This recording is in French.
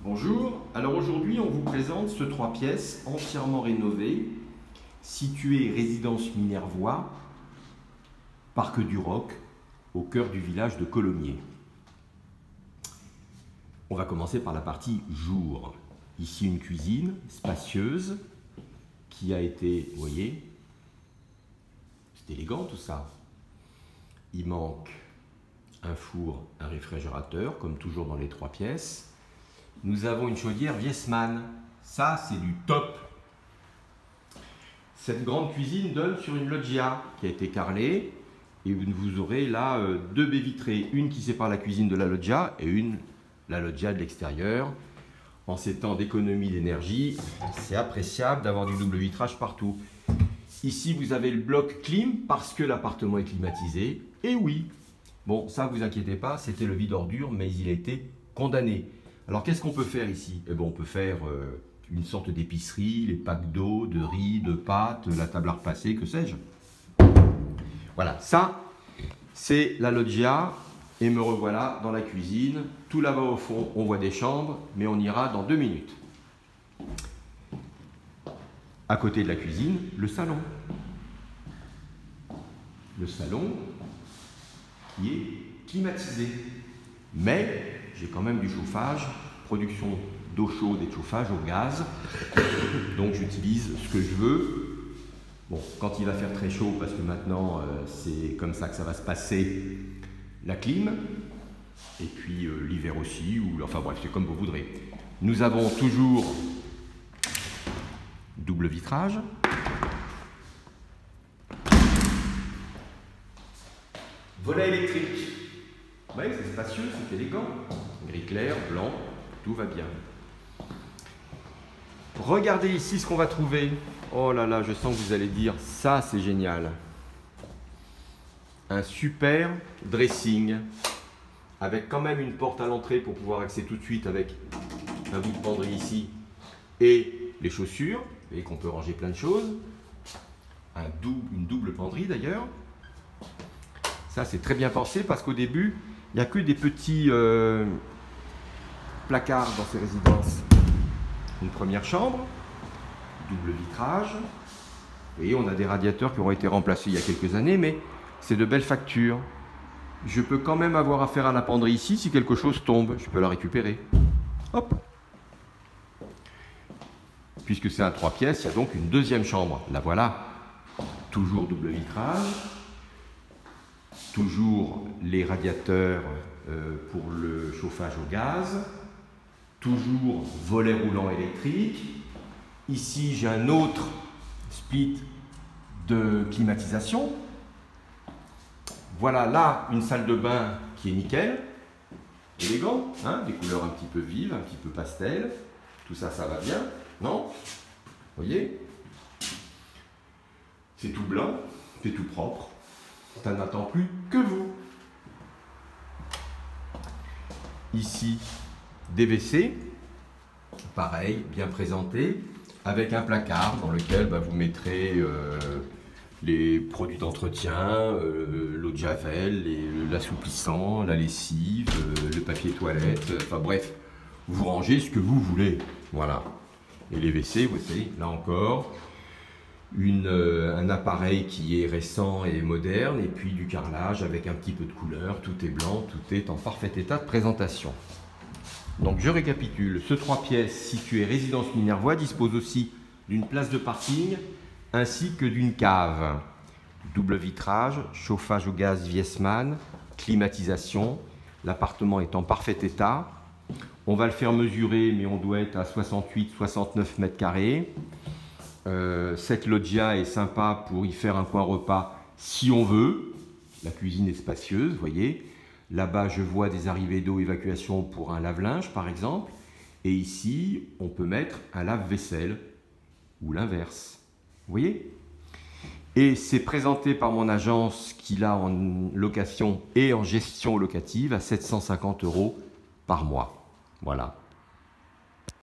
Bonjour, alors aujourd'hui on vous présente ce 3 pièces entièrement rénové, situé résidence Minervois, Parc du Roc, au cœur du village de Colomiers. On va commencer par la partie jour. Ici une cuisine spacieuse qui a été, vous voyez, c'est élégant tout ça. Il manque un four, un réfrigérateur, comme toujours dans les 3 pièces. Nous avons une chaudière Viessmann. Ça, c'est du top. Cette grande cuisine donne sur une loggia qui a été carrelée. Et vous aurez là 2 baies vitrées. Une qui sépare la cuisine de la loggia et la loggia de l'extérieur. En ces temps d'économie d'énergie, c'est appréciable d'avoir du double vitrage partout. Ici, vous avez le bloc clim parce que l'appartement est climatisé. Et oui, bon, ça, vous inquiétez pas, c'était le vide ordure, mais il a été condamné. Alors, qu'est-ce qu'on peut faire ici? Eh bien, on peut faire une sorte d'épicerie, les packs d'eau, de riz, de pâtes, la table à repasser, que sais-je. Voilà, ça, c'est la loggia. Et me revoilà dans la cuisine. Tout là-bas au fond, on voit des chambres, mais on ira dans 2 minutes. À côté de la cuisine, le salon. Le salon qui est climatisé. Mais j'ai quand même du chauffage, production d'eau chaude et de chauffage au gaz. Donc j'utilise ce que je veux. Bon, quand il va faire très chaud, parce que maintenant c'est comme ça que ça va se passer, la clim, et puis l'hiver aussi, ou enfin bref, c'est comme vous voudrez. Nous avons toujours double vitrage. Volet électrique. Oui, c'est spacieux, c'est élégant. Gris clair, blanc, tout va bien. Regardez ici ce qu'on va trouver. Oh là là, je sens que vous allez dire, ça c'est génial. Un super dressing avec quand même une porte à l'entrée pour pouvoir accéder tout de suite avec un bout de penderie ici et les chaussures. Vous voyez qu'on peut ranger plein de choses. Une double penderie d'ailleurs. Ça c'est très bien pensé parce qu'au début il n'y a que des petits placards dans ces résidences. Une première chambre, double vitrage. Vous voyez, on a des radiateurs qui auront été remplacés il y a quelques années, mais c'est de belles factures. Je peux quand même avoir affaire à la penderie ici si quelque chose tombe. Je peux la récupérer. Hop. Puisque c'est un 3 pièces, il y a donc une deuxième chambre. La voilà. Toujours double vitrage. Toujours les radiateurs pour le chauffage au gaz. Toujours volet roulant électrique. Ici, j'ai un autre split de climatisation. Voilà là une salle de bain qui est nickel, élégant, hein, des couleurs un petit peu vives, un petit peu pastel, tout ça, ça va bien, non? Vous voyez? C'est tout blanc, c'est tout propre, ça n'attend plus que vous. Ici, des WC, pareil, bien présenté, avec un placard dans lequel vous mettrez les produits d'entretien, l'eau de javel, l'assouplissant, la lessive, le papier toilette, enfin bref, vous rangez ce que vous voulez, voilà. Et les WC, vous savez, là encore, un appareil qui est récent et moderne, et puis du carrelage avec un petit peu de couleur, tout est blanc, tout est en parfait état de présentation. Donc je récapitule, ce 3 pièces situé résidence Minervois dispose aussi d'une place de parking, ainsi que d'une cave. Double vitrage, chauffage au gaz Viessmann, climatisation. L'appartement est en parfait état. On va le faire mesurer, mais on doit être à 68-69 mètres carrés. Cette loggia est sympa pour y faire un coin repas si on veut. La cuisine est spacieuse, vous voyez. Là-bas, je vois des arrivées d'eau, évacuation pour un lave-linge, par exemple. Et ici, on peut mettre un lave-vaisselle ou l'inverse. Vous voyez? Et c'est présenté par mon agence qui l'a en location et en gestion locative à 750 € par mois. Voilà.